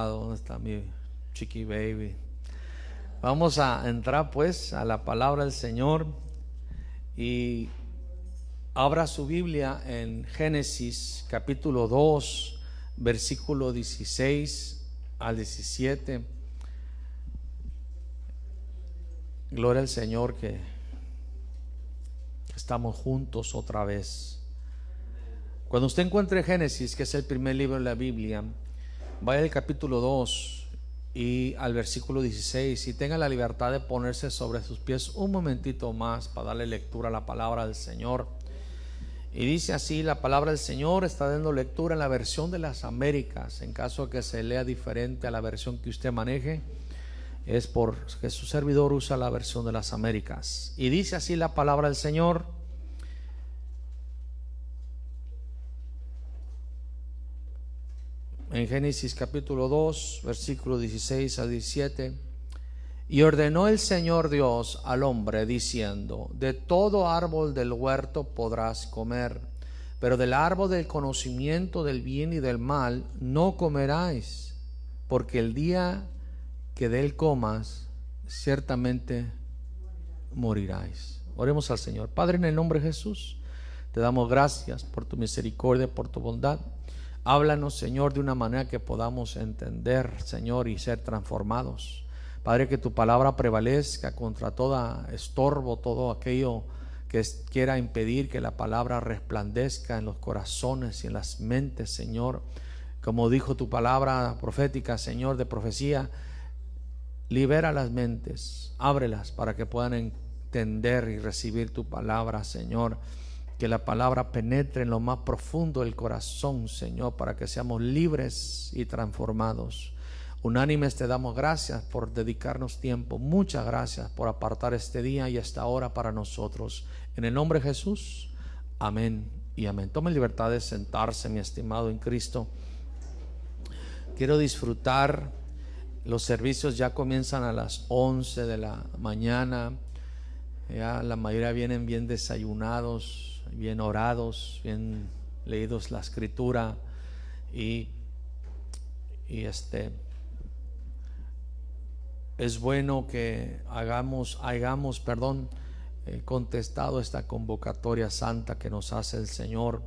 ¿Dónde está mi chiqui baby? Vamos a entrar pues a la palabra del Señor y abra su Biblia en Génesis capítulo 2 versículo 16 al 17. Gloria al Señor que estamos juntos otra vez. Cuando usted encuentre Génesis, que es el primer libro de la Biblia, vaya al capítulo 2 y al versículo 16 y tenga la libertad de ponerse sobre sus pies un momentito más para darle lectura a la palabra del Señor. Y dice así la palabra del Señor. Está dando lectura en la versión de las Américas. En caso de que se lea diferente a la versión que usted maneje, es porque su servidor usa la versión de las Américas. Y dice así la palabra del Señor. En Génesis capítulo 2 versículo 16 a 17. Y ordenó el Señor Dios al hombre diciendo: de todo árbol del huerto podrás comer, pero del árbol del conocimiento del bien y del mal no comeráis, porque el día que de él comas ciertamente moriráis. Oremos al Señor. Padre, en el nombre de Jesús, te damos gracias por tu misericordia, por tu bondad. Háblanos, Señor, de una manera que podamos entender, Señor, y ser transformados. Padre, que tu palabra prevalezca contra todo estorbo, todo aquello que quiera impedir que la palabra resplandezca en los corazones y en las mentes, Señor. Como dijo tu palabra profética, Señor, de profecía, libera las mentes, ábrelas para que puedan entender y recibir tu palabra, Señor. Que la palabra penetre en lo más profundo del corazón, Señor, para que seamos libres y transformados. Unánimes te damos gracias por dedicarnos tiempo. Muchas gracias por apartar este día y esta hora para nosotros. En el nombre de Jesús, amén y amén. Tome libertad de sentarse, mi estimado en Cristo. Quiero disfrutar. Los servicios ya comienzan a las 11 de la mañana. Ya la mayoría vienen bien desayunados, bien orados, bien leídos la escritura y es bueno que hayamos contestado esta convocatoria santa que nos hace el Señor,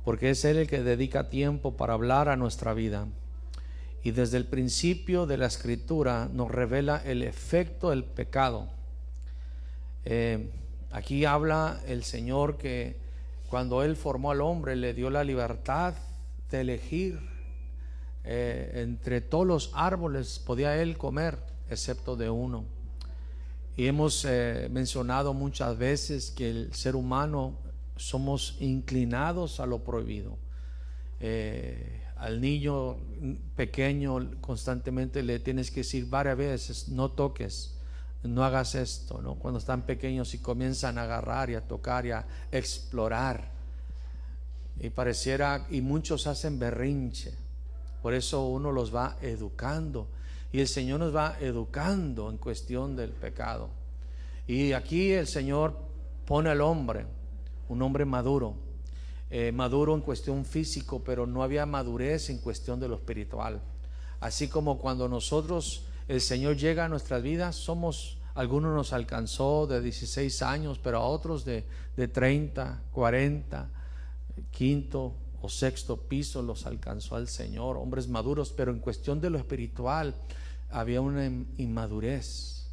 porque es Él el que dedica tiempo para hablar a nuestra vida. Y desde el principio de la escritura nos revela el efecto del pecado. Aquí habla el Señor que cuando Él formó al hombre le dio la libertad de elegir entre todos los árboles podía Él comer excepto de uno. Y hemos mencionado muchas veces que el ser humano somos inclinados a lo prohibido. Al niño pequeño constantemente le tienes que decir varias veces: no toques, no hagas esto, ¿no? Cuando están pequeños y comienzan a agarrar y a tocar y a explorar, y muchos hacen berrinche. Por eso uno los va educando, y el Señor nos va educando en cuestión del pecado. Y aquí el Señor pone al hombre, un hombre maduro, maduro en cuestión físico, pero no había madurez en cuestión de lo espiritual. Así como cuando el Señor llega a nuestras vidas, algunos nos alcanzó de 16 años, pero a otros de 30, 40, quinto o sexto piso los alcanzó al Señor, hombres maduros, pero en cuestión de lo espiritual había una inmadurez.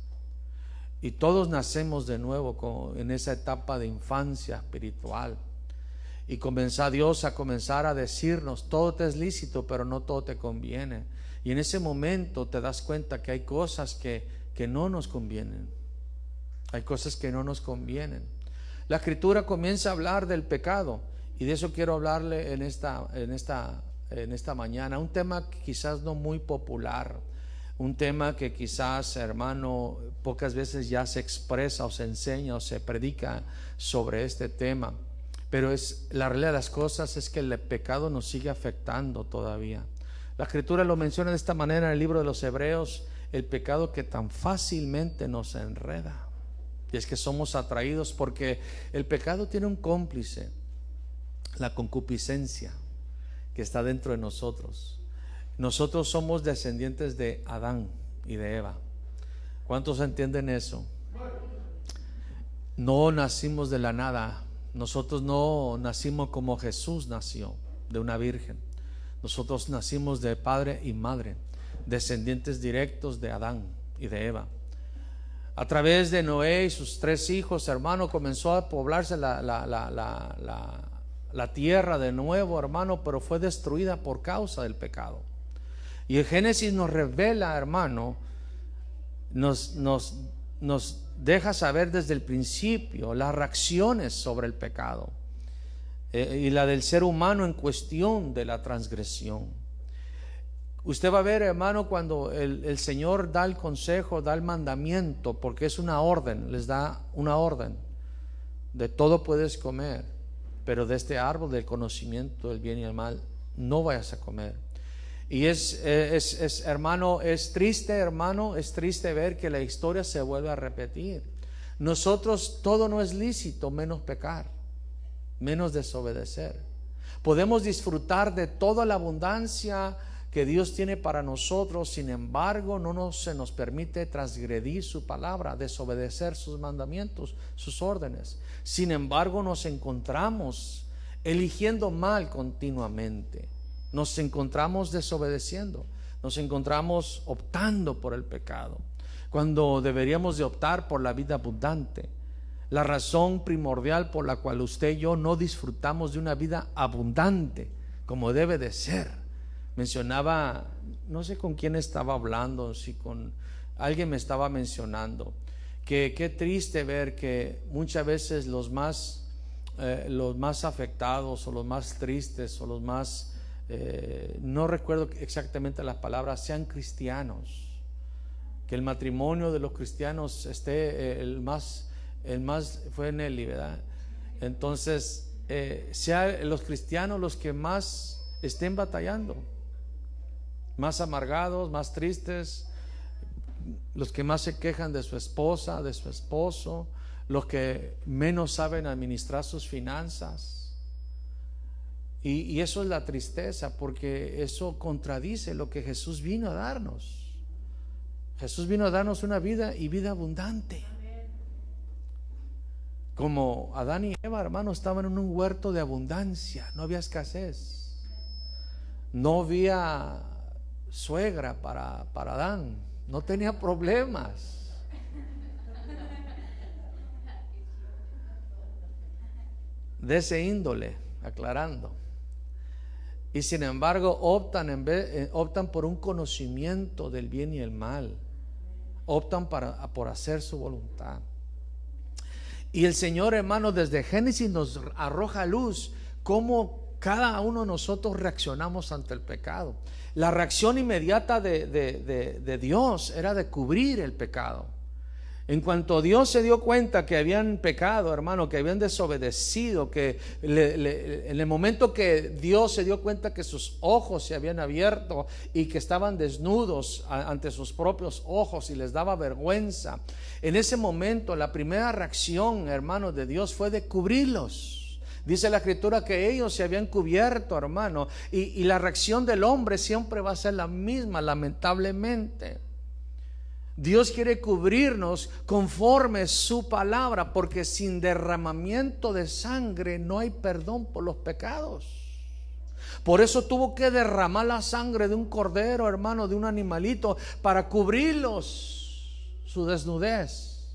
Y todos nacemos de nuevo en esa etapa de infancia espiritual. Y comenzó Dios a comenzar a decirnos: todo te es lícito, pero no todo te conviene. Y en ese momento te das cuenta que hay cosas que no nos convienen. Hay cosas que no nos convienen. La escritura comienza a hablar del pecado, y de eso quiero hablarle en esta mañana. Un tema que quizás no muy popular, un tema que quizás, hermano, pocas veces ya se expresa o se enseña o se predica sobre este tema. Pero la realidad de las cosas es que el pecado nos sigue afectando todavía. La escritura lo menciona de esta manera en el libro de los Hebreos: el pecado que tan fácilmente nos enreda. Y es que somos atraídos porque el pecado tiene un cómplice, la concupiscencia que está dentro de nosotros. Nosotros somos descendientes de Adán y de Eva. ¿Cuántos entienden eso? No nacimos de la nada. Nosotros no nacimos como Jesús nació, de una virgen. Nosotros nacimos de padre y madre, descendientes directos de Adán y de Eva. A través de Noé y sus 3 hijos, hermano, comenzó a poblarse la tierra de nuevo, hermano, pero fue destruida por causa del pecado. Y el Génesis nos revela, hermano, nos deja saber desde el principio las reacciones sobre el pecado y la del ser humano en cuestión de la transgresión. Usted va a ver, hermano, cuando el Señor da el consejo, da el mandamiento, porque es una orden, les da una orden: de todo puedes comer, pero de este árbol del conocimiento del bien y el mal no vayas a comer. Y hermano, es triste, hermano, es triste ver que la historia se vuelve a repetir. Nosotros, todo no es lícito, menos pecar, menos desobedecer. Podemos disfrutar de toda la abundancia que Dios tiene para nosotros, sin embargo, se nos permite transgredir su palabra, desobedecer sus mandamientos, sus órdenes. Sin embargo, nos encontramos eligiendo mal continuamente. Nos encontramos desobedeciendo, nos encontramos optando por el pecado, cuando deberíamos de optar por la vida abundante. La razón primordial por la cual usted y yo no disfrutamos de una vida abundante como debe de ser. Mencionaba, no sé con quién estaba hablando, si con alguien me estaba mencionando, que qué triste ver que muchas veces los más afectados o los más tristes o los más no recuerdo exactamente las palabras, sean cristianos, que el matrimonio de los cristianos esté el más fue Nelly, ¿verdad? Entonces sean los cristianos los que más estén batallando, más amargados, más tristes, los que más se quejan de su esposa, de su esposo, los que menos saben administrar sus finanzas. Y eso es la tristeza, porque eso contradice lo que Jesús vino a darnos. Jesús vino a darnos una vida y vida abundante. Como Adán y Eva, hermano, estaban en un huerto de abundancia, no había escasez, no había suegra para Adán, no tenía problemas. De ese índole, aclarando. Y sin embargo optan por un conocimiento del bien y el mal, optan por hacer su voluntad. Y el Señor, hermano, desde Génesis nos arroja luz cómo cada uno de nosotros reaccionamos ante el pecado. La reacción inmediata de Dios era de cubrir el pecado. En cuanto Dios se dio cuenta que habían pecado, hermano, que habían desobedecido, que en el momento que Dios se dio cuenta que sus ojos se habían abierto y que estaban desnudos ante sus propios ojos y les daba vergüenza, en ese momento la primera reacción, hermano, de Dios fue de cubrirlos. Dice la Escritura que ellos se habían cubierto, hermano, y la reacción del hombre siempre va a ser la misma, lamentablemente. Dios quiere cubrirnos conforme su palabra, porque sin derramamiento de sangre no hay perdón por los pecados. Por eso tuvo que derramar la sangre de un cordero, hermano, de un animalito, para cubrirlos su desnudez,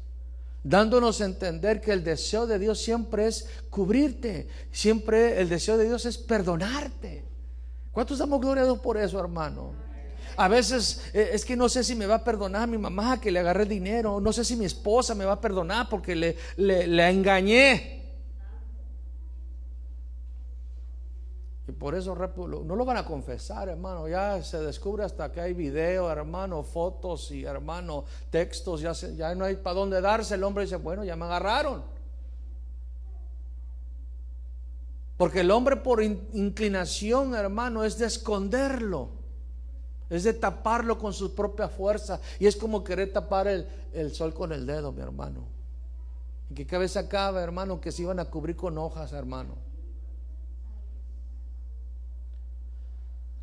dándonos a entender que el deseo de Dios siempre es cubrirte, siempre el deseo de Dios es perdonarte. ¿Cuántos damos gloria a Dios por eso, hermano? A veces es que no sé si me va a perdonar mi mamá que le agarré dinero, no sé si mi esposa me va a perdonar porque le engañé. Y por eso no lo van a confesar, hermano. Ya se descubre hasta que hay video, hermano, fotos y, hermano, textos. Ya no hay para dónde darse. El hombre dice, bueno, ya me agarraron. Porque el hombre por inclinación, hermano, es de esconderlo. Es de taparlo con su propia fuerza. Y es como querer tapar el sol con el dedo, mi hermano. ¿En qué cabeza cabe, hermano, que se iban a cubrir con hojas, hermano?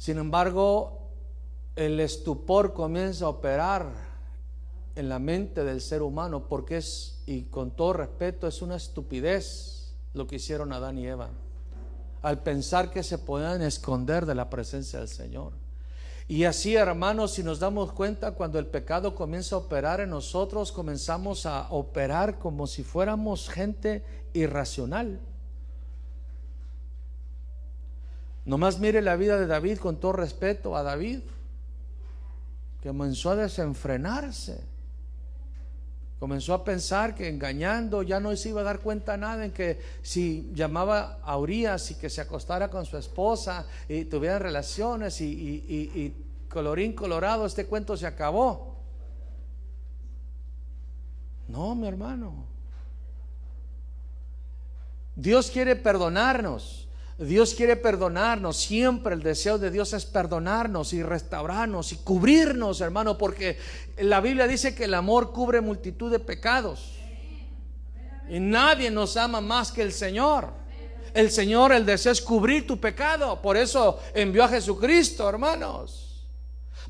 Sin embargo, el estupor comienza a operar en la mente del ser humano, porque es, y con todo respeto, es una estupidez lo que hicieron Adán y Eva al pensar que se podían esconder de la presencia del Señor. Y así, hermanos, si nos damos cuenta, cuando el pecado comienza a operar en nosotros, comenzamos a operar como si fuéramos gente irracional. Nomás mire la vida de David, con todo respeto a David, que comenzó a desenfrenarse, comenzó a pensar que engañando ya no se iba a dar cuenta nada, en que si llamaba a Urías y que se acostara con su esposa y tuvieran relaciones y colorín colorado, este cuento se acabó. No, mi hermano, Dios quiere perdonarnos. Dios quiere perdonarnos. Siempre el deseo de Dios es perdonarnos y restaurarnos y cubrirnos, hermano, porque la Biblia dice que el amor cubre multitud de pecados y nadie nos ama más que el Señor. El Señor, el deseo es cubrir tu pecado. Por eso envió a Jesucristo, hermanos.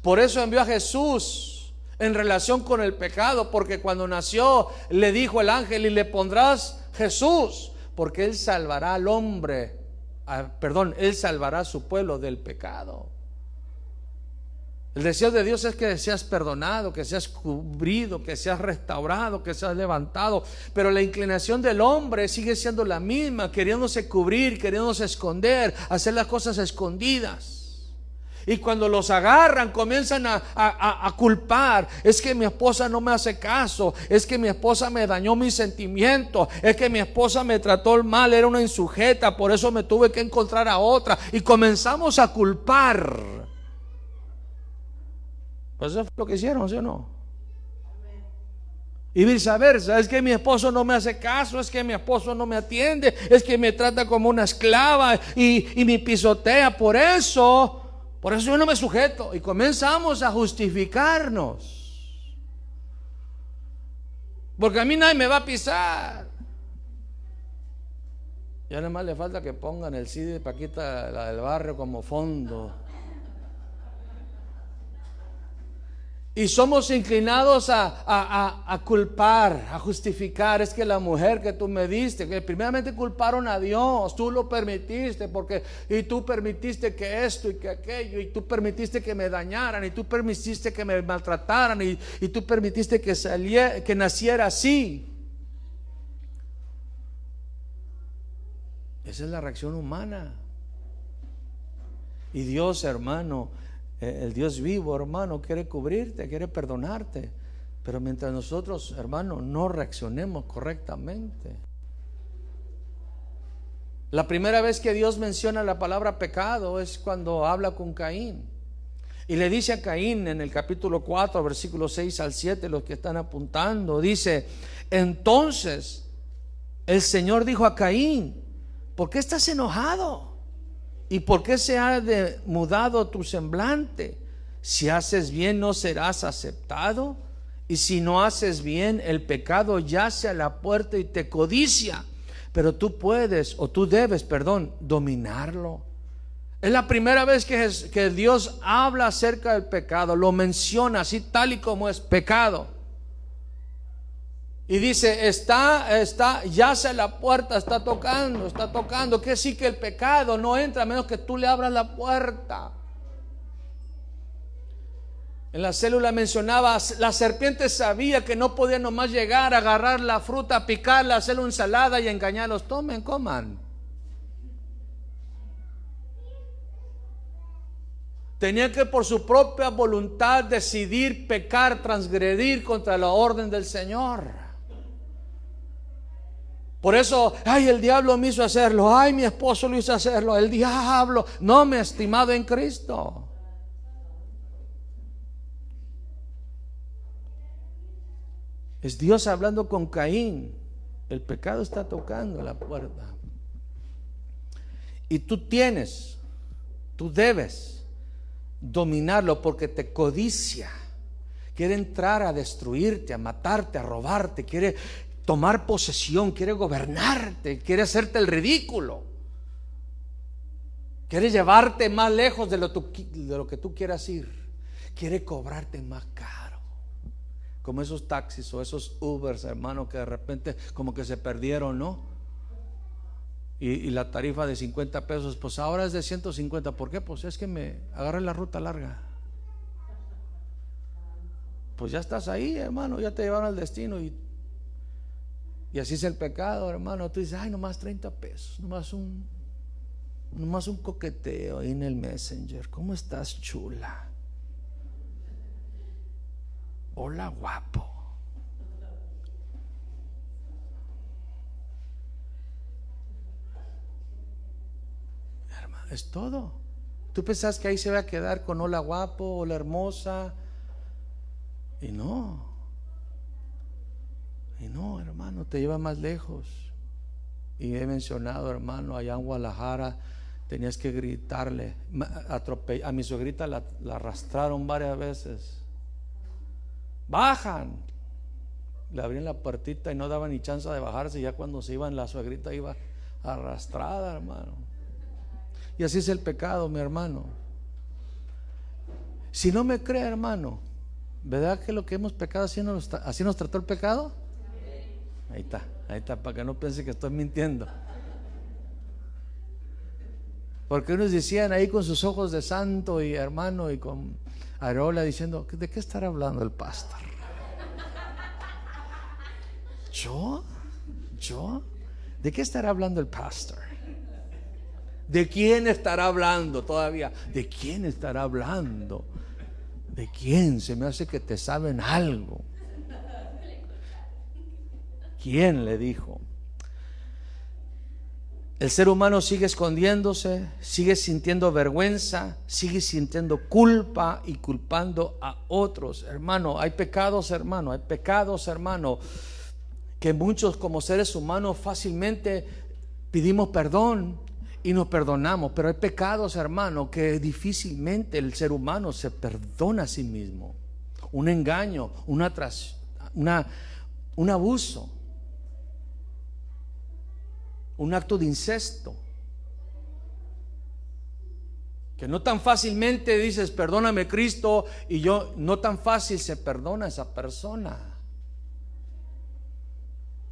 Por eso envió a Jesús en relación con el pecado, porque cuando nació le dijo el ángel: y le pondrás Jesús, porque Él salvará al hombre. Él salvará a su pueblo del pecado. El deseo de Dios es que seas perdonado, que seas cubrido, que seas restaurado, que seas levantado. Pero la inclinación del hombre sigue siendo la misma, queriéndose cubrir, queriéndose esconder, hacer las cosas escondidas. Y cuando los agarran, comienzan a culpar. Es que mi esposa no me hace caso, es que mi esposa me dañó mis sentimientos, es que mi esposa me trató mal, era una insujeta, por eso me tuve que encontrar a otra. Y comenzamos a culpar. Pues eso fue lo que hicieron, ¿sí o no? Y viceversa: es que mi esposo no me hace caso, es que mi esposo no me atiende, es que me trata como una esclava y me pisotea. Por eso yo no me sujeto. Y comenzamos a justificarnos, porque a mí nadie me va a pisar. Ya nada más le falta que pongan el CD de Paquita, la del barrio, como fondo. Y somos inclinados a culpar, a justificar. Es que la mujer que tú me diste, que primeramente culparon a Dios, tú lo permitiste, y tú permitiste que esto y que aquello, y tú permitiste que me dañaran, y tú permitiste que me maltrataran, y tú permitiste que naciera así. Esa es la reacción humana. Y Dios, hermano, el Dios vivo, hermano, quiere cubrirte, quiere perdonarte. Pero mientras nosotros, hermano, no reaccionemos correctamente. La primera vez que Dios menciona la palabra pecado es cuando habla con Caín. Y le dice a Caín en el capítulo 4, versículos 6 al 7, los que están apuntando, dice: entonces el Señor dijo a Caín: ¿por qué estás enojado? ¿Y por qué se ha demudado tu semblante? Si haces bien, no serás aceptado, y si no haces bien, el pecado yace a la puerta y te codicia, pero tú debes, dominarlo. Es la primera vez que Dios habla acerca del pecado, lo menciona así tal y como es: pecado. Y dice: yace a la puerta, está tocando. Que sí, que el pecado no entra a menos que tú le abras la puerta. En la célula mencionaba: la serpiente sabía que no podía nomás llegar, agarrar la fruta, picarla, hacer una ensalada y engañarlos. Tomen, coman. Tenía que por su propia voluntad decidir pecar, transgredir contra la orden del Señor. Por eso: ay, el diablo me hizo hacerlo, ay, mi esposo lo hizo hacerlo, el diablo. No, mi estimado en Cristo, es Dios hablando con Caín. El pecado está tocando la puerta. Y tú debes dominarlo, porque te codicia. Quiere entrar a destruirte, a matarte, a robarte, quiere tomar posesión, quiere gobernarte, quiere hacerte el ridículo, quiere llevarte más lejos de lo que tú quieras ir. quiere cobrarte más caro. Como esos taxis o esos Ubers, hermano, que de repente como que se perdieron, ¿no? Y la tarifa de 50 pesos, pues ahora es de 150. ¿Por qué? Pues es que me agarré la ruta larga. Pues ya estás ahí, hermano, ya te llevaron al destino. Y así es el pecado, hermano. Tú dices, ay, nomás 30 pesos, nomás un coqueteo ahí en el Messenger. ¿Cómo estás, chula? Hola, guapo. Hermano, es todo. Tú pensás que ahí se va a quedar con hola, guapo, hola, hermosa. Y no, hermano, te lleva más lejos. Y he mencionado, hermano, allá en Guadalajara tenías que gritarle. A mi suegrita la arrastraron varias veces. Bajan. Le abrían la puertita y no daban ni chance de bajarse. Ya cuando se iban, la suegrita iba arrastrada, hermano. Y así es el pecado, mi hermano. Si no me cree, hermano, ¿verdad que lo que hemos pecado así nos trató el pecado? Ahí está, para que no piense que estoy mintiendo. Porque unos decían ahí con sus ojos de santo y hermano y con areola diciendo, ¿de qué estará hablando el pastor? ¿Yo? ¿De qué estará hablando el pastor? ¿De quién estará hablando todavía? ¿De quién estará hablando? ¿De quién? Se me hace que te saben algo. ¿Quién le dijo? El ser humano sigue escondiéndose, sigue sintiendo vergüenza, sigue sintiendo culpa y culpando a otros. Hermano, hay pecados, hermano, que muchos como seres humanos fácilmente pedimos perdón y nos perdonamos, pero hay pecados, hermano, que difícilmente el ser humano se perdona a sí mismo. Un engaño, un abuso, un acto de incesto, que no tan fácilmente dices perdóname Cristo, y no tan fácil se perdona a esa persona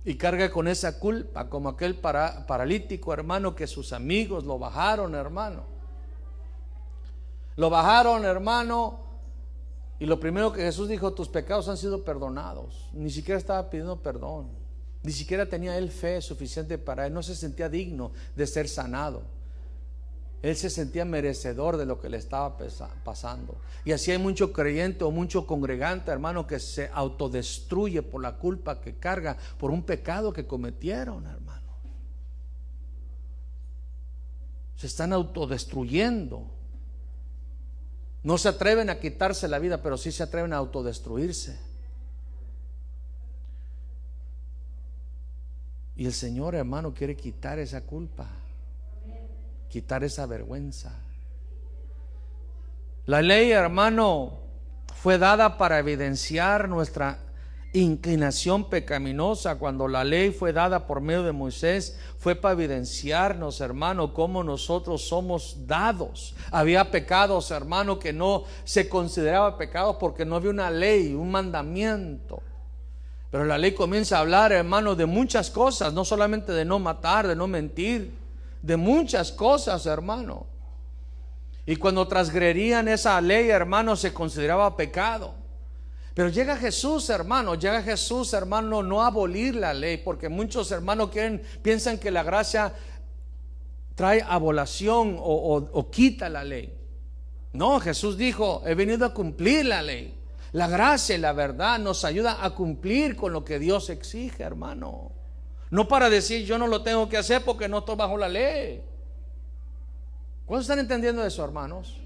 y carga con esa culpa, como aquel paralítico, hermano, que sus amigos lo bajaron, hermano, y lo primero que Jesús dijo, tus pecados han sido perdonados. Ni siquiera estaba pidiendo perdón. Ni siquiera tenía él fe suficiente para él. No se sentía digno de ser sanado. Él se sentía merecedor de lo que le estaba pasando. Y así hay mucho creyente o mucho congregante, hermano, que se autodestruye por la culpa que carga por un pecado que cometieron, hermano. Se están autodestruyendo. No se atreven a quitarse la vida, pero sí se atreven a autodestruirse. Y el Señor, hermano, quiere quitar esa culpa, quitar esa vergüenza. La ley, hermano, fue dada para evidenciar nuestra inclinación pecaminosa. Cuando la ley fue dada por medio de Moisés, fue para evidenciarnos, hermano, cómo nosotros somos dados. Había pecados, hermano, que no se consideraba pecados porque no había una ley, un mandamiento. Pero la ley comienza a hablar, hermano, de muchas cosas, no solamente de no matar, de no mentir, de muchas cosas, hermano. Y cuando transgredían esa ley, hermano, se consideraba pecado. Pero llega Jesús, hermano, no a abolir la ley, porque muchos hermanos piensan que la gracia trae abolación o quita la ley. No, Jesús dijo, he venido a cumplir la ley. La gracia y la verdad nos ayuda a cumplir con lo que Dios exige, hermano. No para decir yo no lo tengo que hacer porque no estoy bajo la ley. ¿Cuántos están entendiendo eso, hermanos?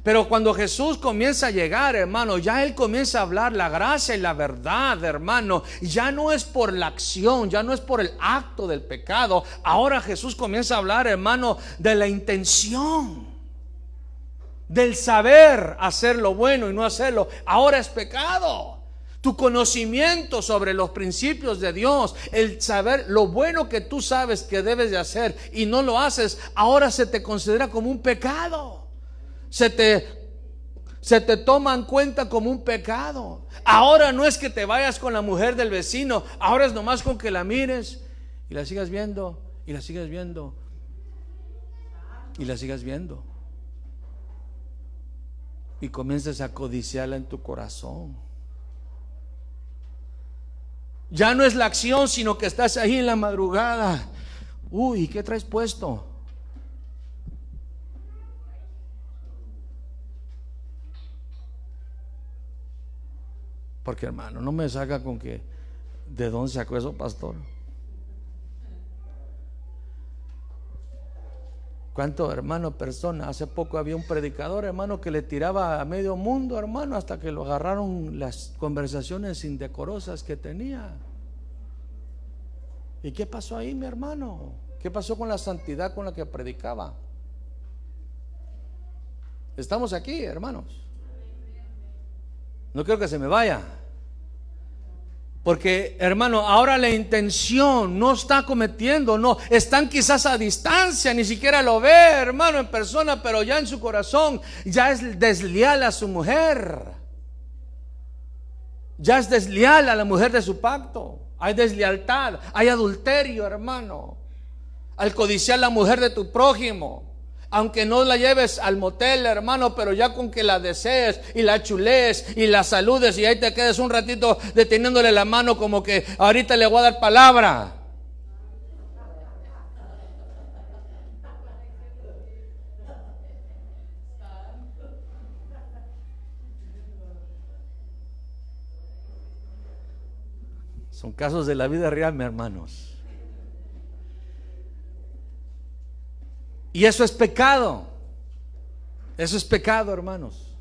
Pero cuando Jesús comienza a llegar, hermano, ya Él comienza a hablar la gracia y la verdad, hermano. Ya no es por la acción, ya no es por el acto del pecado. Ahora Jesús comienza a hablar, hermano, de la intención, del saber hacer lo bueno y no hacerlo. Ahora es pecado. Tu conocimiento sobre los principios de Dios, el saber lo bueno que tú sabes que debes de hacer y no lo haces, ahora se te considera como un pecado. Se te Se te toma en cuenta como un pecado. Ahora no es que te vayas con la mujer del vecino, ahora es nomás con que la mires y la sigas viendo, y la sigas viendo, y la sigas viendo, y comiences a codiciarla en tu corazón. Ya no es la acción, sino que estás ahí en la madrugada. Uy, ¿qué traes puesto? Porque, hermano, no me saca con que ¿de dónde sacó eso, pastor? ¿Cuánto, hermano, personas? Hace poco había un predicador, hermano, que le tiraba a medio mundo, hermano, hasta que lo agarraron las conversaciones indecorosas que tenía. ¿Y qué pasó ahí, mi hermano? ¿Qué pasó con la santidad con la que predicaba? Estamos aquí, hermanos. No quiero que se me vaya. Porque, hermano, ahora la intención no está cometiendo, no, están quizás a distancia, ni siquiera lo ve, hermano, en persona, pero ya en su corazón ya es desleal a su mujer. Ya es desleal a la mujer de su pacto. Hay deslealtad, hay adulterio, hermano. Al codiciar la mujer de tu prójimo, aunque no la lleves al motel, hermano, pero ya con que la desees y la chulees y la saludes y ahí te quedes un ratito deteniéndole la mano como que ahorita le voy a dar palabra. Son casos de la vida real, mis hermanos. Y eso es pecado. Eso es pecado, hermanos.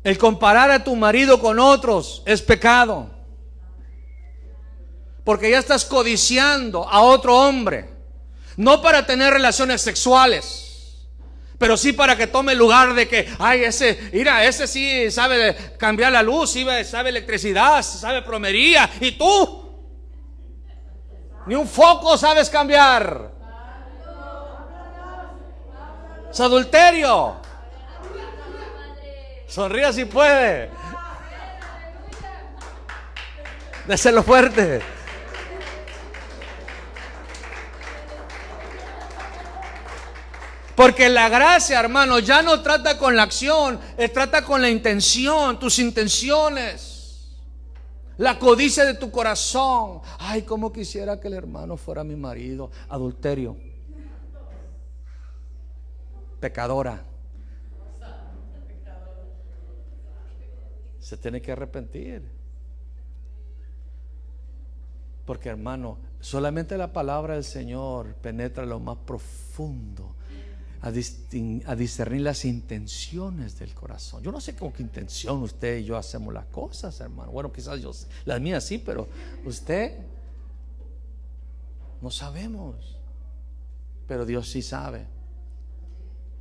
El comparar a tu marido con otros es pecado. Porque ya estás codiciando a otro hombre. No para tener relaciones sexuales, pero sí para que tome lugar de que, ay, ese sí sabe cambiar la luz, sabe electricidad, sabe plomería. ¿Y tú? Ni un foco sabes cambiar. Es adulterio. Sonríe si puede. Déselo fuerte. Porque la gracia, hermano, ya no trata con la acción, trata con la intención, tus intenciones, la codicia de tu corazón. Ay, cómo quisiera que el hermano fuera mi marido. Adulterio. Pecadora. Se tiene que arrepentir. Porque, hermano, solamente la palabra del Señor penetra lo más profundo a discernir las intenciones del corazón. Yo no sé con qué intención usted y yo hacemos las cosas, hermano. Bueno, quizás yo, las mías sí, pero usted no sabemos. Pero Dios sí sabe.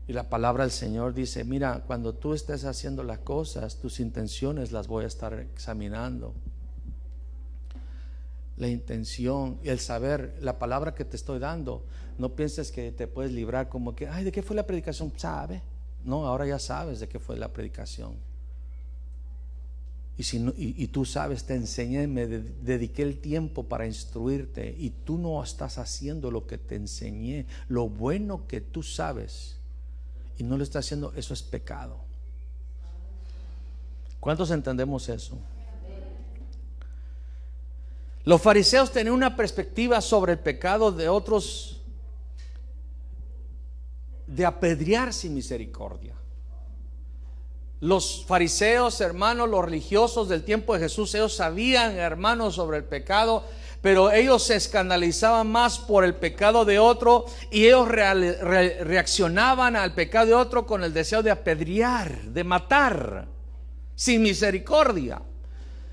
Y la palabra del Señor dice, mira, cuando tú estés haciendo las cosas, tus intenciones las voy a estar examinando. La intención y el saber, la palabra que te estoy dando, no pienses que te puedes librar como que, ay, ¿de qué fue la predicación? ¿Sabe? No, ahora ya sabes de qué fue la predicación. Y, si no, y tú sabes, te enseñé, me dediqué el tiempo para instruirte y tú no estás haciendo lo que te enseñé, lo bueno que tú sabes y no lo estás haciendo, eso es pecado. ¿Cuántos entendemos eso? Los fariseos tenían una perspectiva sobre el pecado de otros de apedrear sin misericordia. Los fariseos, hermanos, los religiosos del tiempo de Jesús, ellos sabían, hermanos, sobre el pecado, pero ellos se escandalizaban más por el pecado de otro y ellos reaccionaban al pecado de otro con el deseo de apedrear, de matar sin misericordia.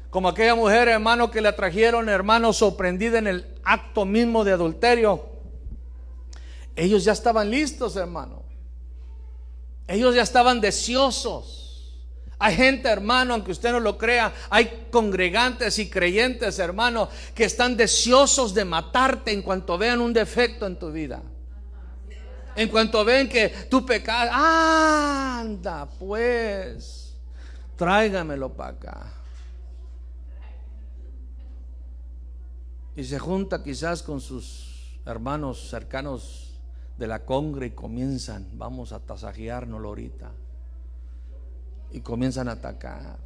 Como aquella mujer, hermano, que la trajeron, hermano, sorprendida en el acto mismo de adulterio. Ellos ya estaban listos, hermano. Ellos ya estaban deseosos. Hay gente, hermano, aunque usted no lo crea, hay congregantes y creyentes, hermano, que están deseosos de matarte en cuanto vean un defecto en tu vida. En cuanto ven que tú pecas, anda pues, tráigamelo para acá. Y se junta quizás con sus hermanos cercanos de la congre y comienzan, vamos a tasajeárnoslo ahorita. Y comienzan a atacar,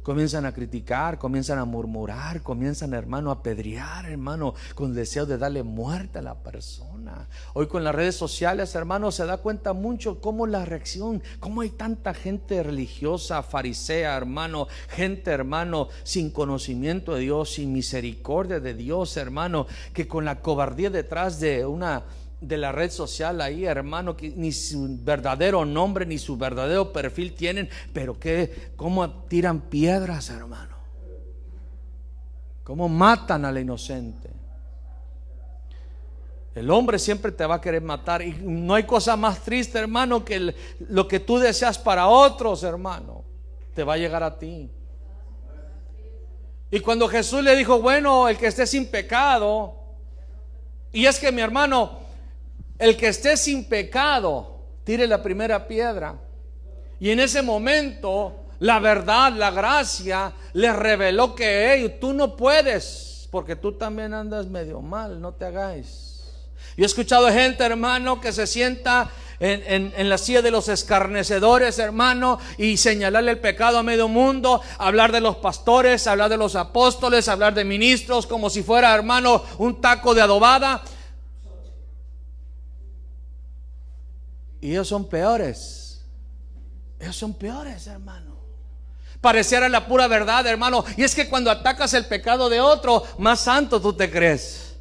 comienzan a criticar, comienzan a murmurar, comienzan, hermano, a apedrear, hermano, con deseo de darle muerte a la persona. Hoy con las redes sociales, hermano, se da cuenta mucho cómo la reacción, cómo hay tanta gente religiosa, farisea, hermano, gente, hermano, sin conocimiento de Dios, sin misericordia de Dios, hermano, que con la cobardía detrás de la red social ahí, hermano, que ni su verdadero nombre ni su verdadero perfil tienen, pero que cómo tiran piedras, hermano, cómo matan al inocente. El hombre siempre te va a querer matar, y no hay cosa más triste, hermano, que lo que tú deseas para otros, hermano, te va a llegar a ti. Y cuando Jesús le dijo, bueno, el que esté sin pecado, y es que, mi hermano, el que esté sin pecado, tire la primera piedra. Y en ese momento, la verdad, la gracia, le reveló que hey, tú no puedes, porque tú también andas medio mal, no te hagáis. Yo he escuchado gente, hermano, que se sienta en la silla de los escarnecedores, hermano, y señalarle el pecado a medio mundo, hablar de los pastores, hablar de los apóstoles, hablar de ministros, como si fuera, hermano, un taco de adobada. Y ellos son peores. Ellos son peores, hermano. Pareciera la pura verdad, hermano. Y es que cuando atacas el pecado de otro, más santo tú te crees.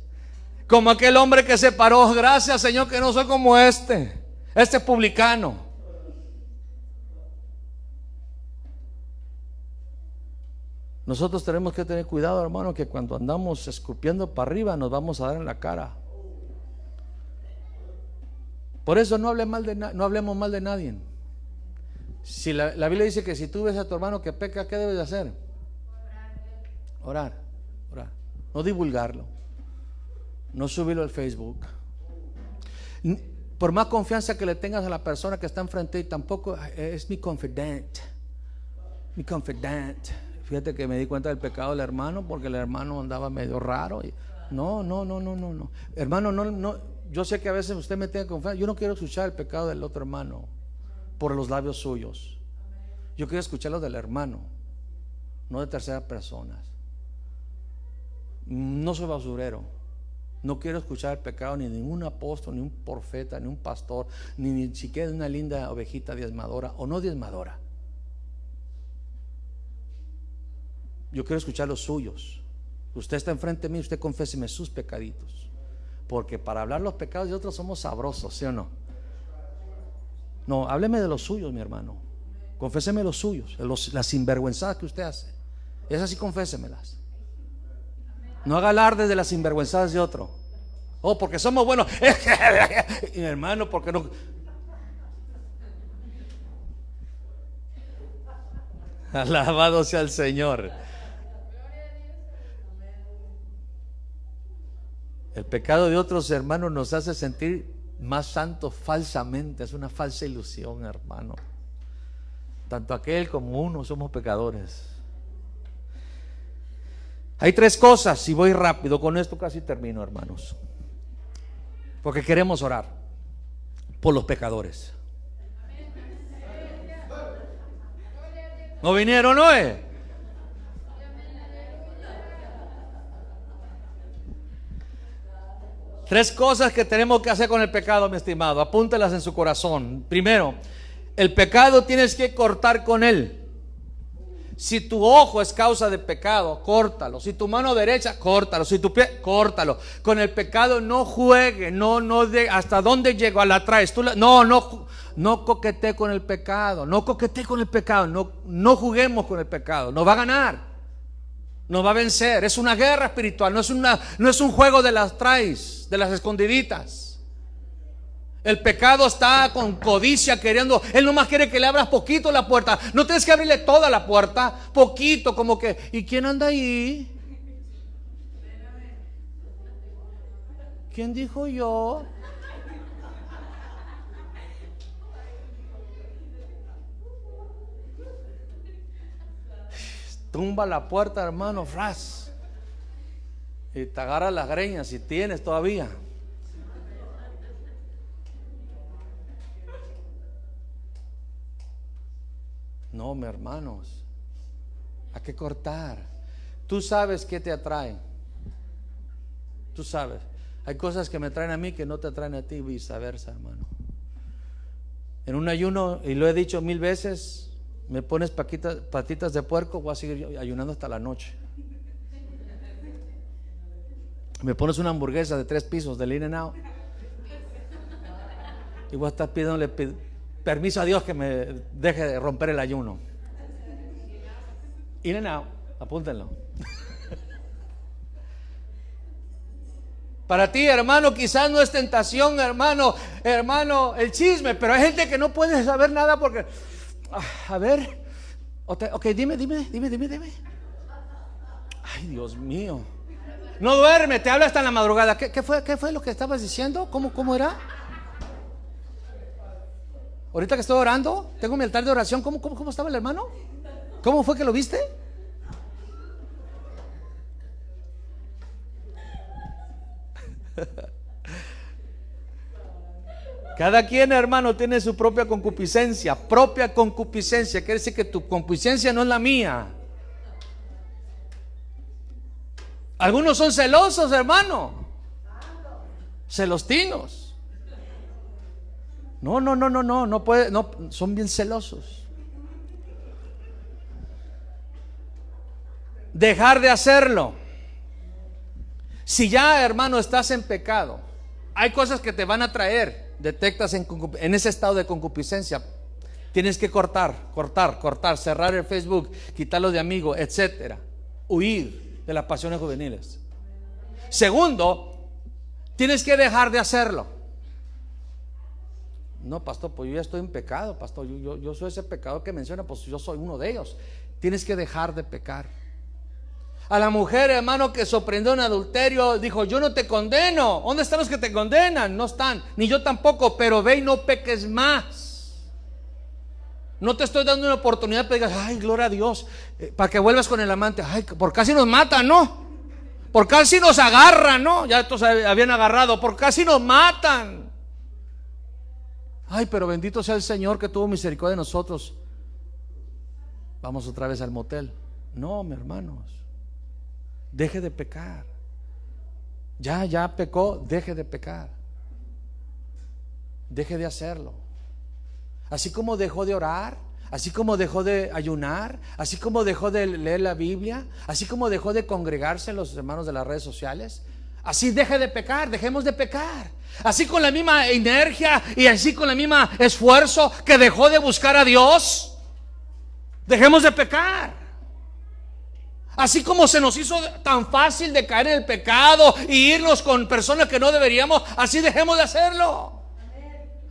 Como aquel hombre que se paró, gracias, Señor, que no soy como este publicano. Nosotros tenemos que tener cuidado, hermano, que cuando andamos escupiendo para arriba nos vamos a dar en la cara. Por eso no hablemos mal de nadie. Si la Biblia dice que si tú ves a tu hermano que peca, ¿qué debes de hacer? Orar. No divulgarlo. No subirlo al Facebook. Por más confianza que le tengas a la persona que está enfrente, y tampoco es mi confidente. Fíjate que me di cuenta del pecado del hermano, porque el hermano andaba medio raro. No. Hermano, no. Yo sé que a veces usted me tiene confianza. Yo no quiero escuchar el pecado del otro hermano por los labios suyos. Yo quiero escuchar lo del hermano, no de terceras personas. No soy basurero. No quiero escuchar el pecado ni de ningún apóstol, ni un profeta, ni un pastor, ni siquiera de una linda ovejita diezmadora o no diezmadora. Yo quiero escuchar los suyos. Usted está enfrente de mí, usted confiéseme sus pecaditos. Porque para hablar los pecados de otros somos sabrosos, ¿sí o no? No, hábleme de los suyos, mi hermano. Conféseme los suyos, las sinvergüenzadas que usted hace. Esas sí, confésemelas. No haga alarde de las sinvergüenzadas de otro. Oh, porque somos buenos. Mi hermano, porque no. Alabado sea el Señor. El pecado de otros hermanos nos hace sentir más santos falsamente. Es una falsa ilusión, hermano. Tanto aquel como uno somos pecadores. Hay tres cosas, y voy rápido, con esto casi termino, hermanos, porque queremos orar por los pecadores. ¿No vinieron hoy? Tres cosas que tenemos que hacer con el pecado, mi estimado. Apúntelas en su corazón. Primero, el pecado tienes que cortar con él. Si tu ojo es causa de pecado, córtalo. Si tu mano derecha, córtalo. Si tu pie, córtalo. Con el pecado no juegue. ¿Hasta dónde llegó? La traes. No coquetee con el pecado. No coquetee con el pecado. No juguemos con el pecado. Nos va a ganar. Nos va a vencer. Es una guerra espiritual. No es un juego de las traes, de las escondiditas. El pecado está con codicia queriendo. Él nomás quiere que le abras poquito la puerta. No tienes que abrirle toda la puerta. Poquito, como que ¿y quién anda ahí? ¿Quién dijo yo? tumba la puerta, hermano, fras, y te agarra las greñas si tienes todavía. No, mis hermanos, hay que cortar. Tú sabes qué te atrae. Tú sabes. Hay cosas que me traen a mí que no te atraen a ti, y viceversa, hermano. En un ayuno, y lo he dicho 1000 veces, me pones patitas de puerco, voy a seguir ayunando hasta la noche. Me pones una hamburguesa de 3 pisos del In-N-Out y voy a estar pidiéndole permiso a Dios que me deje de romper el ayuno. In-N-Out, apúntenlo. Para ti, hermano, quizás no es tentación, hermano, el chisme, pero hay gente que no puede saber nada porque, a ver, ok, dime. Ay, Dios mío. No duerme, te habla hasta en la madrugada. ¿Qué fue lo que estabas diciendo? ¿Cómo era? Ahorita que estoy orando, tengo mi altar de oración. ¿Cómo estaba el hermano? ¿Cómo fue que lo viste? Cada quien, hermano, tiene su propia concupiscencia. Quiere decir que tu concupiscencia no es la mía. Algunos son celosos, hermano, celostinos. No puede, no, son bien celosos. Dejar de hacerlo. Si ya, hermano, estás en pecado, hay cosas que te van a traer. Detectas en ese estado de concupiscencia. Tienes que cortar, cerrar el Facebook, quitarlo de amigo, etcétera. Huir de las pasiones juveniles. Segundo, tienes que dejar de hacerlo. No, pastor, pues yo ya estoy en pecado, pastor. Yo soy ese pecador que menciona, pues yo soy uno de ellos. Tienes que dejar de pecar. A la mujer, hermano, que sorprendió en adulterio, dijo: yo no te condeno. ¿Dónde están los que te condenan? No están, ni yo tampoco, pero ve y no peques más. No te estoy dando una oportunidad para que digas: ay, gloria a Dios, para que vuelvas con el amante. Ay, por casi nos matan, ¿no? Por casi nos agarran, ¿no? Ya estos habían agarrado, por casi nos matan. Ay, pero bendito sea el Señor que tuvo misericordia de nosotros. Vamos otra vez al motel. No, mis hermanos, deje de pecar. Ya pecó, deje de pecar. Deje de hacerlo. Así como dejó de orar, así como dejó de ayunar, así como dejó de leer la Biblia, así como dejó de congregarse los hermanos de las redes sociales, así deje de pecar, dejemos de pecar. Así con la misma energía y así con la misma esfuerzo que dejó de buscar a Dios, dejemos de pecar. Así como se nos hizo tan fácil de caer en el pecado y irnos con personas que no deberíamos, así dejemos de hacerlo.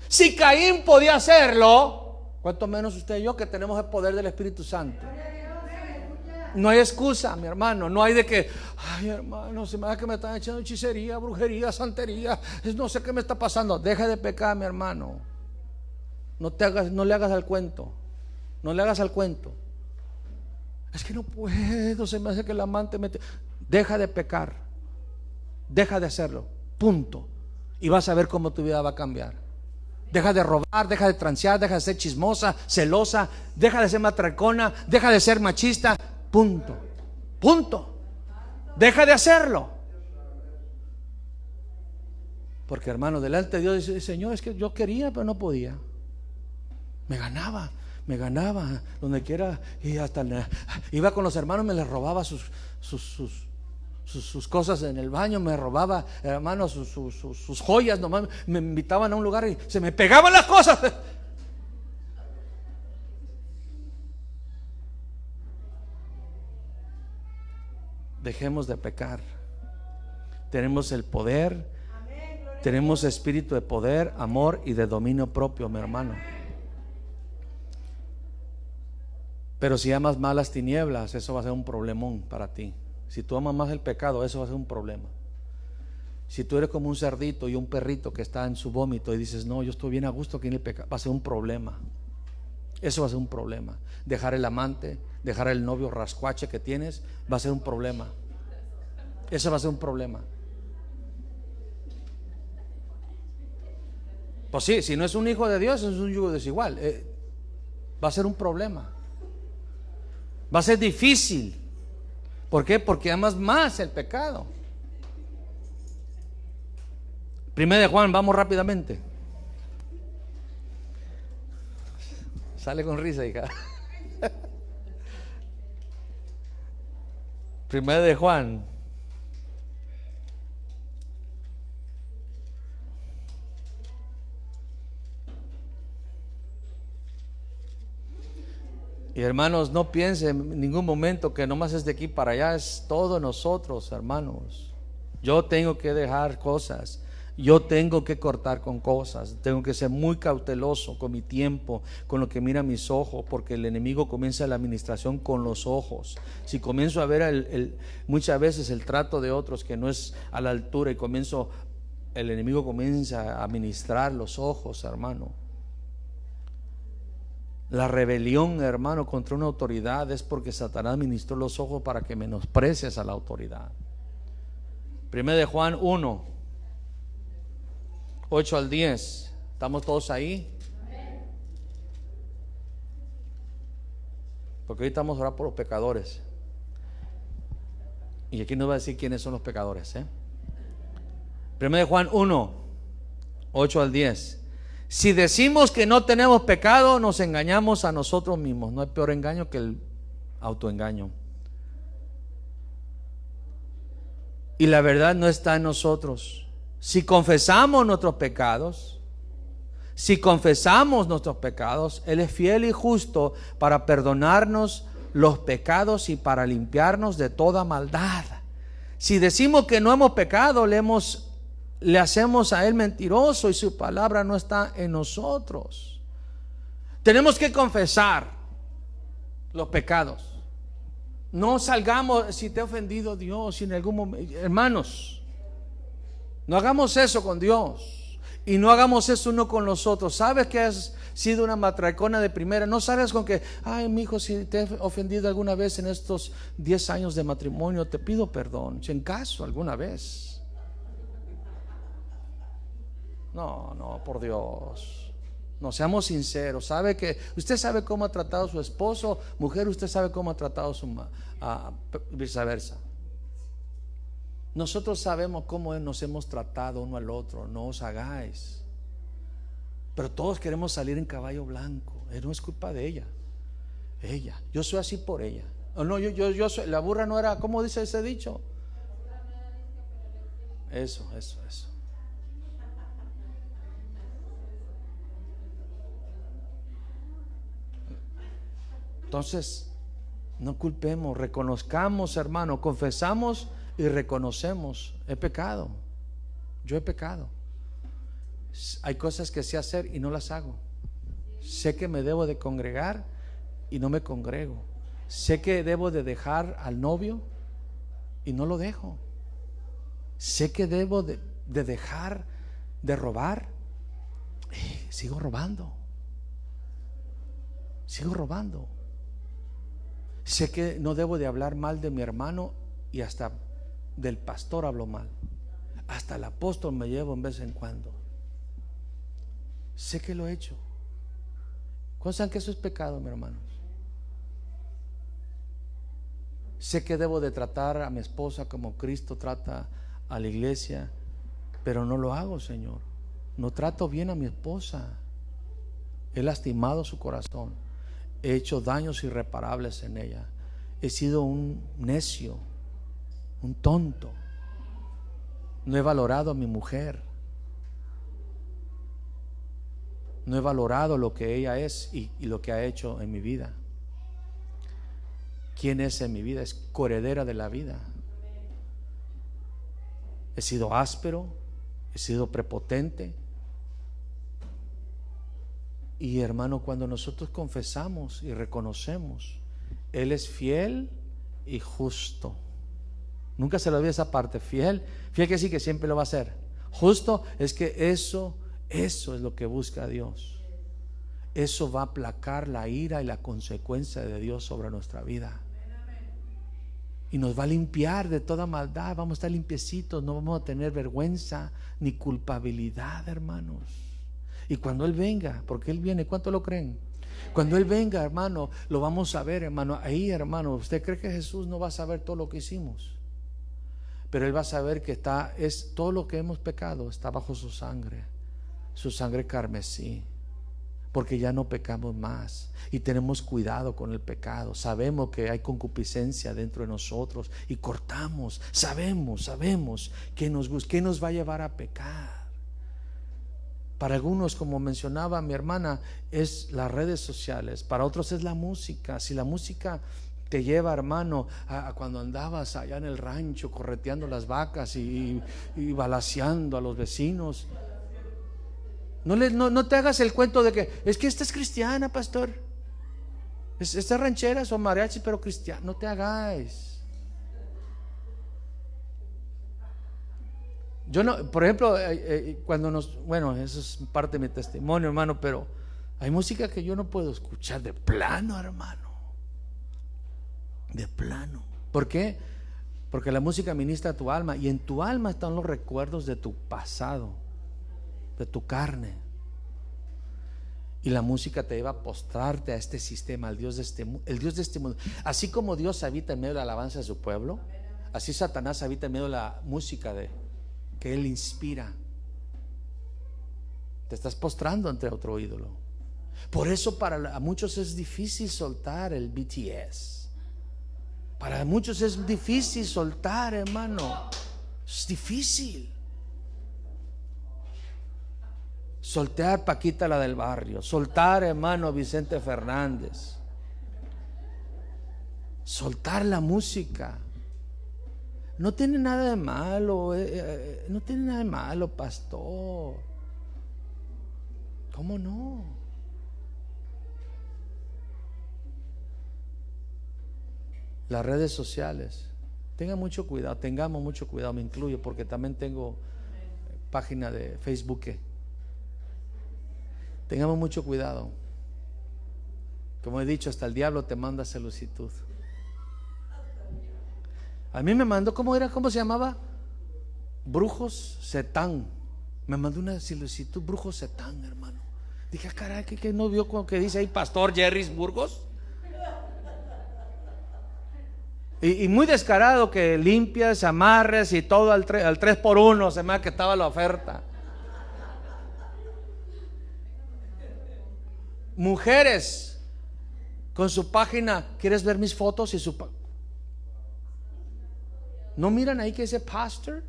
Si Caín podía hacerlo, ¿cuánto menos usted y yo, que tenemos el poder del Espíritu Santo? No hay excusa, mi hermano. No hay de que: ay, hermano, se me da que me están echando hechicería, brujería, santería, no sé qué me está pasando. Deja de pecar, mi hermano. No le hagas al cuento. No le hagas al cuento. Es que no puedo, se me hace que el amante me... Deja de pecar. Deja de hacerlo. Punto. Y vas a ver cómo tu vida va a cambiar. Deja de robar, deja de transear, deja de ser chismosa, celosa, deja de ser matracona, deja de ser machista. Punto. Deja de hacerlo. Porque, hermano, delante de Dios dice: Señor, es que yo quería pero no podía. Me ganaba donde quiera, y hasta iba con los hermanos, me les robaba sus cosas en el baño, me robaba, hermano, sus joyas. Nomás me invitaban a un lugar y se me pegaban las cosas. Dejemos de pecar. Tenemos el poder, tenemos espíritu de poder, amor y de dominio propio, mi hermano. Pero si amas más las tinieblas, eso va a ser un problemón para ti. Si tú amas más el pecado, eso va a ser un problema. Si tú eres como un cerdito y un perrito que está en su vómito y dices: no, yo estoy bien a gusto aquí en el pecado, va a ser un problema. Eso va a ser un problema. Dejar el amante, dejar el novio rascuache que tienes, va a ser un problema. Eso va a ser un problema. Pues sí, si no es un hijo de Dios, es un yugo desigual. Va a ser un problema. Va a ser difícil. ¿Por qué? Porque amas más el pecado. Primera de Juan, vamos rápidamente. Sale con risa, hija. Primera de Juan. Y hermanos, no piensen en ningún momento que nomás es de aquí para allá, es todo nosotros, hermanos. Yo tengo que dejar cosas, yo tengo que cortar con cosas, tengo que ser muy cauteloso con mi tiempo, con lo que mira mis ojos, porque el enemigo comienza la administración con los ojos. Si comienzo a ver muchas veces el trato de otros que no es a la altura, y el enemigo comienza a administrar los ojos, hermano. La rebelión, hermano, contra una autoridad es porque Satanás ministró los ojos para que menosprecies a la autoridad. Primera de Juan 1, 8 al 10. ¿Estamos todos ahí? Porque ahorita vamos a orar por los pecadores. Y aquí nos va a decir quiénes son los pecadores. Primera de Juan 1, 8 al 10. Si decimos que no tenemos pecado, nos engañamos a nosotros mismos. No hay peor engaño que el autoengaño. Y la verdad no está en nosotros. Si confesamos nuestros pecados, Él es fiel y justo para perdonarnos los pecados y para limpiarnos de toda maldad. Si decimos que no hemos pecado, le hacemos a Él mentiroso y su palabra no está en nosotros. Tenemos que confesar los pecados. No salgamos, si te ha ofendido Dios, si en algún momento, hermanos, no hagamos eso con Dios y no hagamos eso uno con los otros. Sabes que has sido una matracona de primera, no sabes con que, ay, mi hijo, si te he ofendido alguna vez en estos 10 años de matrimonio, te pido perdón, si en caso alguna vez. No, por Dios. No, seamos sinceros. Usted sabe cómo ha tratado a su esposo, mujer, usted sabe cómo ha tratado viceversa. Nosotros sabemos cómo nos hemos tratado uno al otro. No os hagáis. Pero todos queremos salir en caballo blanco. No es culpa de ella. Yo soy así por ella. No, yo soy, la burra no era, ¿cómo dice ese dicho? Eso. Entonces, no culpemos, reconozcamos, hermano, confesamos y reconocemos. He pecado, yo he pecado. Hay cosas que sé hacer y no las hago. Sé que me debo de congregar y no me congrego. Sé que debo de dejar al novio y no lo dejo. Sé que debo de dejar de robar. Sigo robando. Sé que no debo de hablar mal de mi hermano y hasta del pastor hablo mal. Hasta el apóstol me llevo en vez en cuando. Sé que lo he hecho. ¿Cuántos saben que eso es pecado, mis hermanos? Sé que debo de tratar a mi esposa como Cristo trata a la iglesia, pero no lo hago, Señor. No trato bien a mi esposa. He lastimado su corazón. He hecho daños irreparables en ella. He sido un necio, un tonto. No he valorado a mi mujer. No he valorado lo que ella es y lo que ha hecho en mi vida. ¿Quién es en mi vida? Es coheredera de la vida. He sido áspero, he sido prepotente. Y hermano, cuando nosotros confesamos y reconocemos, Él es fiel y justo. Nunca se le olvide esa parte. Fiel que sí, que siempre lo va a hacer. Justo es que eso es lo que busca Dios. eso va a aplacar la ira y la consecuencia de Dios sobre nuestra vida. Y nos va a limpiar de toda maldad. Vamos a estar limpiecitos, no vamos a tener vergüenza ni culpabilidad, hermanos. Y cuando Él venga, porque Él viene, ¿cuánto lo creen? Cuando Él venga, hermano, lo vamos a ver, hermano. Ahí, hermano, ¿usted cree que Jesús no va a saber todo lo que hicimos? Pero Él va a saber que es todo lo que hemos pecado está bajo su sangre carmesí. Porque ya no pecamos más y tenemos cuidado con el pecado. Sabemos que hay concupiscencia dentro de nosotros y cortamos. Sabemos que nos va a llevar a pecar. Para algunos, como mencionaba mi hermana, es las redes sociales. Para otros es la música. Si la música te lleva, hermano, a cuando andabas allá en el rancho correteando las vacas y balaceando a los vecinos. No te hagas el cuento de que es que esta es cristiana, pastor. Estas rancheras son mariachis, pero cristianas. No te hagáis. Yo no, por ejemplo, bueno, eso es parte de mi testimonio, hermano, pero hay música que yo no puedo escuchar de plano, hermano. De plano. ¿Por qué? Porque la música ministra a tu alma y en tu alma están los recuerdos de tu pasado, de tu carne. Y la música te lleva a postrarte a este sistema, al Dios de el Dios de este mundo. Así como Dios habita en medio de la alabanza de su pueblo, así Satanás habita en medio de la música que Él inspira. Te estás postrando ante otro ídolo. Por eso para muchos es difícil soltar el BTS. Para muchos es difícil soltar, hermano. Es difícil. Soltar Paquita la del barrio, soltar hermano Vicente Fernández, soltar la música. No tiene nada de malo, no tiene nada de malo, pastor. ¿Cómo no? Las redes sociales, tengamos mucho cuidado, me incluyo porque también tengo página de Facebook. Tengamos mucho cuidado. Como he dicho, hasta el diablo te manda solicitud. A mí me mandó, ¿cómo se llamaba? Brujos Setán. Me mandó una solicitud, Brujos Setán, hermano. Dije, caray, ¿qué no vio como que dice ahí Pastor Jerry Burgos? Y muy descarado que limpias, amarres y todo al 3x1, se me da que estaba la oferta. Mujeres con su página, ¿quieres ver mis fotos? Y ¿no miran ahí que dice pastor?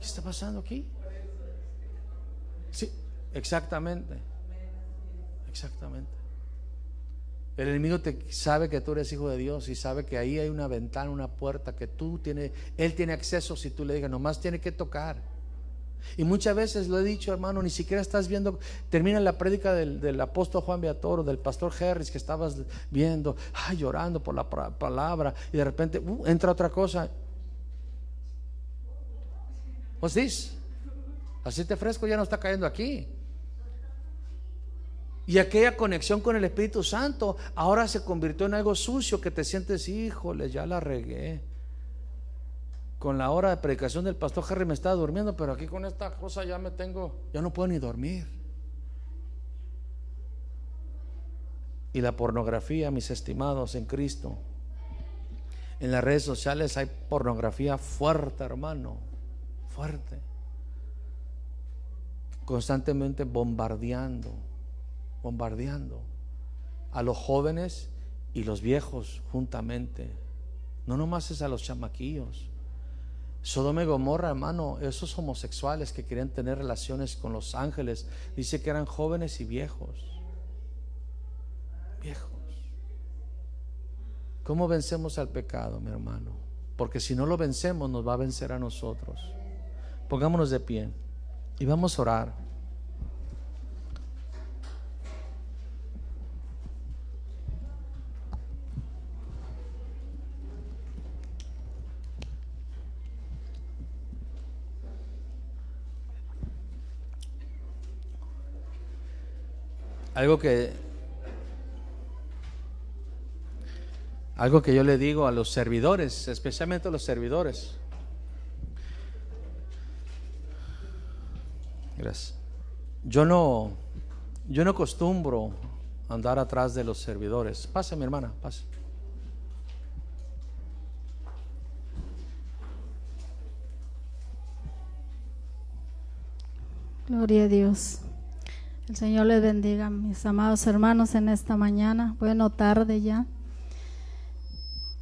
¿Qué está pasando aquí? Sí, exactamente. El enemigo sabe que tú eres hijo de Dios y sabe que ahí hay una ventana, una puerta que Él tiene acceso si tú le digas, nomás tiene que tocar. Y muchas veces lo he dicho, hermano, ni siquiera estás viendo, termina la prédica del apóstol Juan Beatoro, del pastor Harris que estabas viendo, llorando por la palabra, y de repente entra otra cosa. What's this? Aceite fresco ya no está cayendo aquí. Y aquella conexión con el Espíritu Santo ahora se convirtió en algo sucio que te sientes, híjole, ya la regué. Con la hora de predicación del pastor Harry me estaba durmiendo, pero aquí con esta cosa ya no puedo ni dormir. Y la pornografía, mis estimados en Cristo, en las redes sociales hay pornografía fuerte, hermano, fuerte, constantemente bombardeando a los jóvenes y los viejos juntamente. No nomás es a los chamaquillos. Sodoma y Gomorra, hermano, esos homosexuales que querían tener relaciones con los ángeles, dice que eran jóvenes y viejos. ¿Cómo vencemos al pecado, mi hermano? Porque si no lo vencemos, nos va a vencer a nosotros. Pongámonos de pie y vamos a orar. Algo que yo le digo a los servidores, especialmente a los servidores. Gracias. Yo no acostumbro andar atrás de los servidores. Pase, mi hermana, pase. Gloria a Dios. El Señor les bendiga, mis amados hermanos, en esta mañana. Bueno, tarde ya.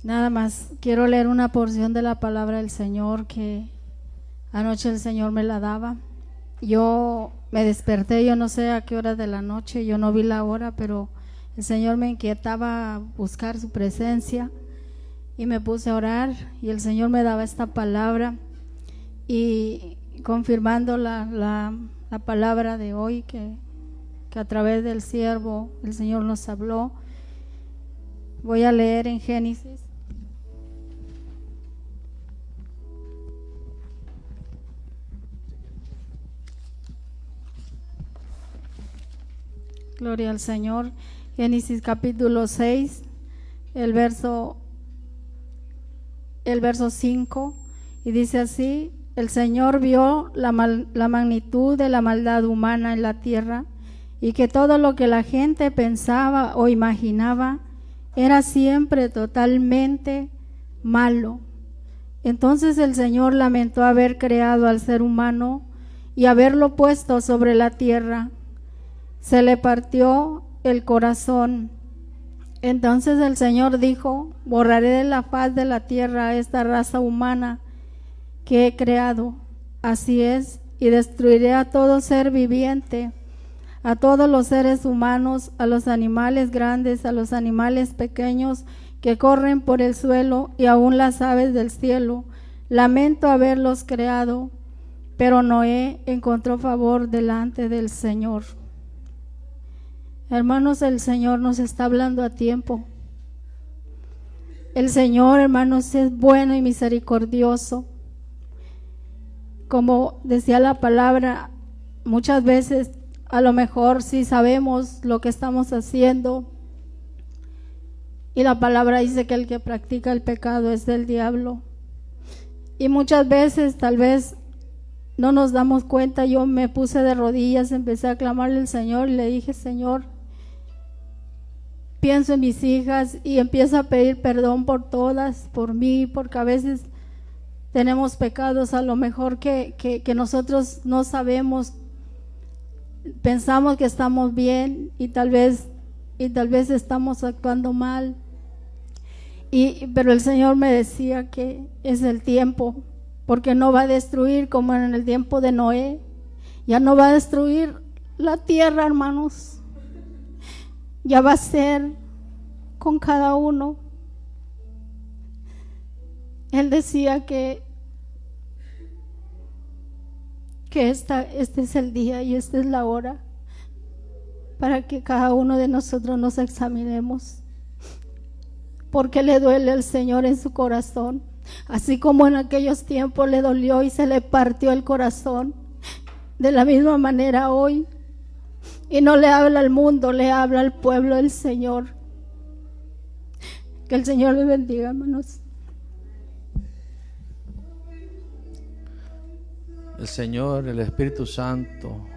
Nada más quiero leer una porción de la palabra del Señor que anoche el Señor me la daba. Yo me desperté, yo no sé a qué hora de la noche, yo no vi la hora, pero el Señor me inquietaba buscar su presencia y me puse a orar y el Señor me daba esta palabra y confirmando la palabra de hoy que a través del siervo el Señor nos habló. Voy a leer en Génesis. Gloria al Señor. Génesis capítulo 6, el verso 5, y dice así: el Señor vio la magnitud de la maldad humana en la tierra, y que todo lo que la gente pensaba o imaginaba era siempre totalmente malo. Entonces el Señor lamentó haber creado al ser humano y haberlo puesto sobre la tierra. Se le partió el corazón. Entonces el Señor dijo: borraré de la faz de la tierra a esta raza humana que he creado. Así es, y destruiré a todo ser viviente, a todos los seres humanos, a los animales grandes, a los animales pequeños que corren por el suelo y aún las aves del cielo. Lamento haberlos creado, pero Noé encontró favor delante del Señor. Hermanos, el Señor nos está hablando a tiempo. El Señor, hermanos, es bueno y misericordioso. Como decía la palabra, muchas veces a lo mejor sí sabemos lo que estamos haciendo, y la palabra dice que el que practica el pecado es del diablo, y muchas veces tal vez no nos damos cuenta. Yo me puse de rodillas, empecé a clamarle al Señor y le dije: Señor, pienso en mis hijas, y empiezo a pedir perdón por todas, por mí, porque a veces tenemos pecados a lo mejor que nosotros no sabemos. Pensamos que estamos bien y tal vez estamos actuando mal. Pero el Señor me decía que es el tiempo, porque no va a destruir como en el tiempo de Noé. Ya no va a destruir la tierra, hermanos. Ya va a ser con cada uno. Él decía que este es el día y esta es la hora para que cada uno de nosotros nos examinemos. Porque le duele al Señor en su corazón, así como en aquellos tiempos le dolió y se le partió el corazón. De la misma manera hoy, y no le habla al mundo, le habla al pueblo del Señor. Que el Señor le bendiga, hermanos. El Señor, el Espíritu Santo,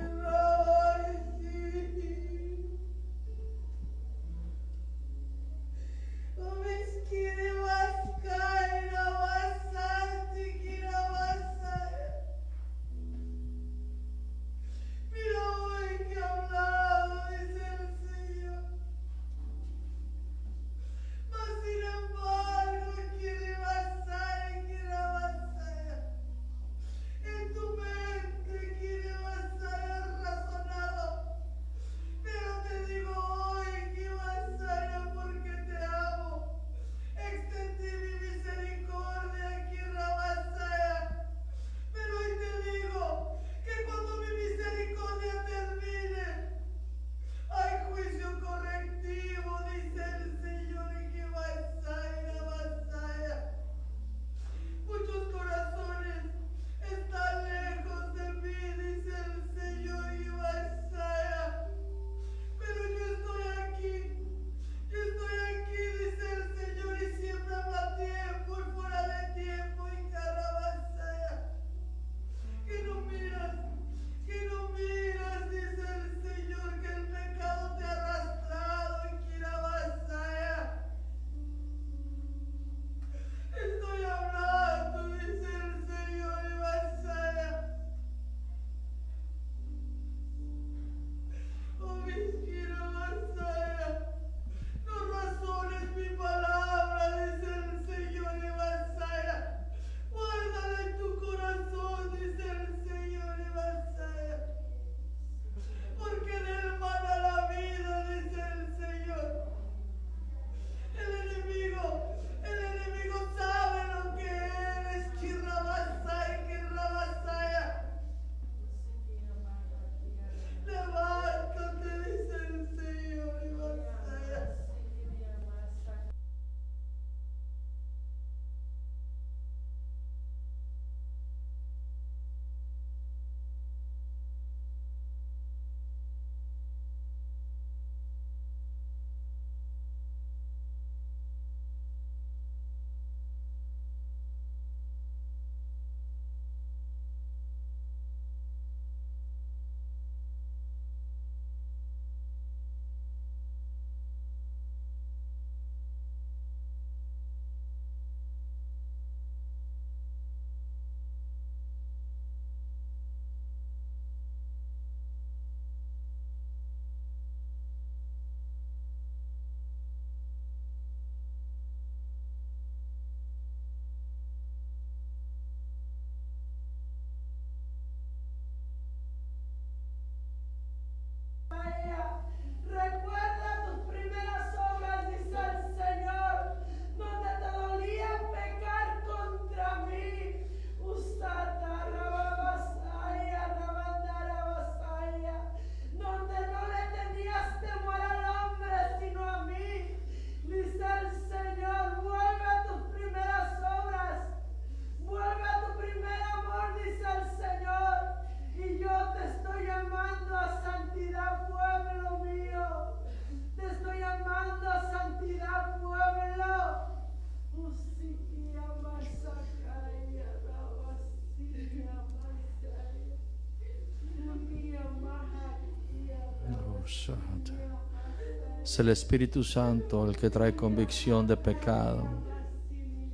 Es el Espíritu Santo el que trae convicción de pecado.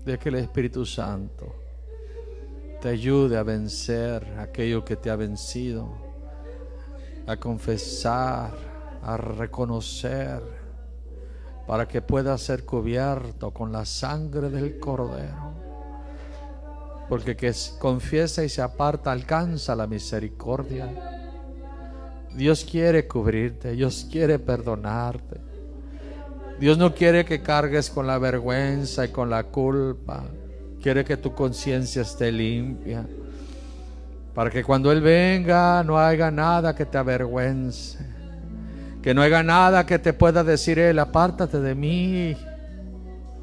Deja que el Espíritu Santo te ayude a vencer aquello que te ha vencido, a confesar, a reconocer, para que pueda ser cubierto con la sangre del Cordero. Porque que confiesa y se aparta alcanza la misericordia. Dios quiere cubrirte, Dios quiere perdonarte. Dios no quiere que cargues con la vergüenza y con la culpa. Quiere que tu conciencia esté limpia, para que cuando Él venga no haya nada que te avergüence, que no haya nada que te pueda decir Él: apártate de mí,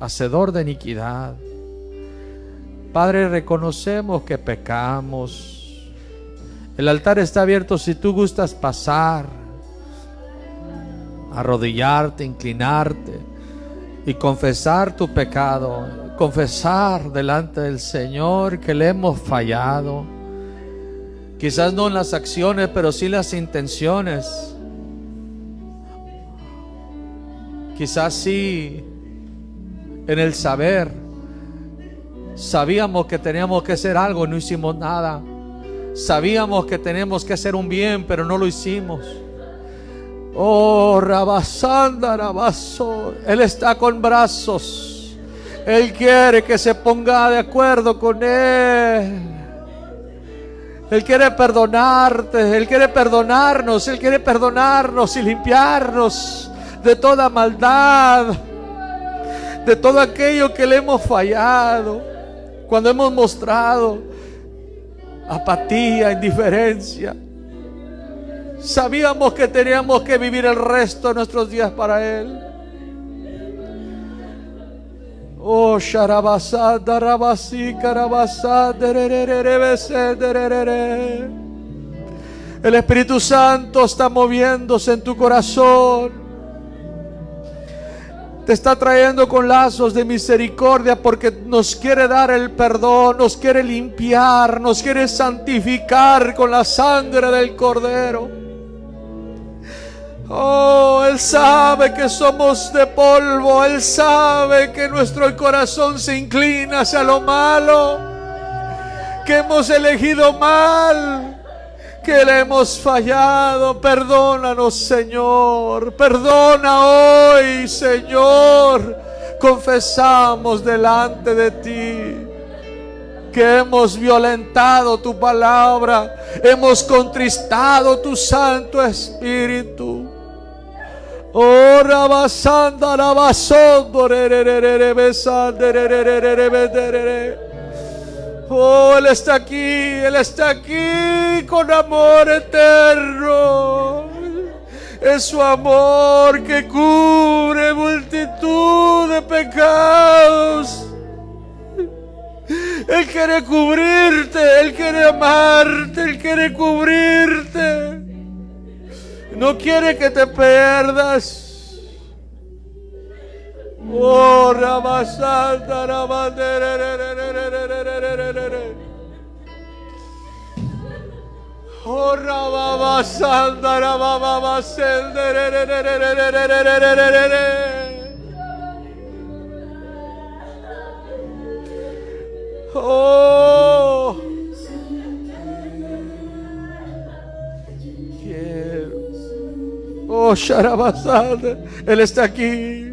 hacedor de iniquidad. Padre, reconocemos que pecamos. El altar está abierto si tú gustas pasar, arrodillarte, inclinarte y confesar tu pecado, confesar delante del Señor que le hemos fallado. Quizás no en las acciones, pero sí las intenciones. Quizás sí en el saber. Sabíamos que teníamos que hacer algo y no hicimos nada. Sabíamos que teníamos que hacer un bien, pero no lo hicimos. Oh, Rabasanda, Rabaso. Él está con brazos. Él quiere que se ponga de acuerdo con Él. Él quiere perdonarte. Él quiere perdonarnos. Él quiere perdonarnos y limpiarnos de toda maldad, de todo aquello que le hemos fallado, cuando hemos mostrado apatía, indiferencia. Sabíamos que teníamos que vivir el resto de nuestros días para Él. Oh, Sharabasada, Rabasi, Karabasada, el Espíritu Santo está moviéndose en tu corazón. Te está trayendo con lazos de misericordia, porque nos quiere dar el perdón, nos quiere limpiar, nos quiere santificar con la sangre del Cordero. Oh, Él sabe que somos de polvo. Él sabe que nuestro corazón se inclina hacia lo malo, que hemos elegido mal, que le hemos fallado. Perdónanos, Señor. Perdona hoy, Señor. Confesamos delante de ti que hemos violentado tu palabra, hemos contristado tu Santo Espíritu. Oh, Rabasanda, Rabasondo, oh, Él está aquí con amor eterno. Es su amor que cubre multitud de pecados. Él quiere cubrirte, Él quiere amarte, Él quiere cubrirte. No quiere que te pierdas. Oh, Rabasanta, oh, Rababasanta, oh, quiero. Oh, Sharabasada, Él está aquí.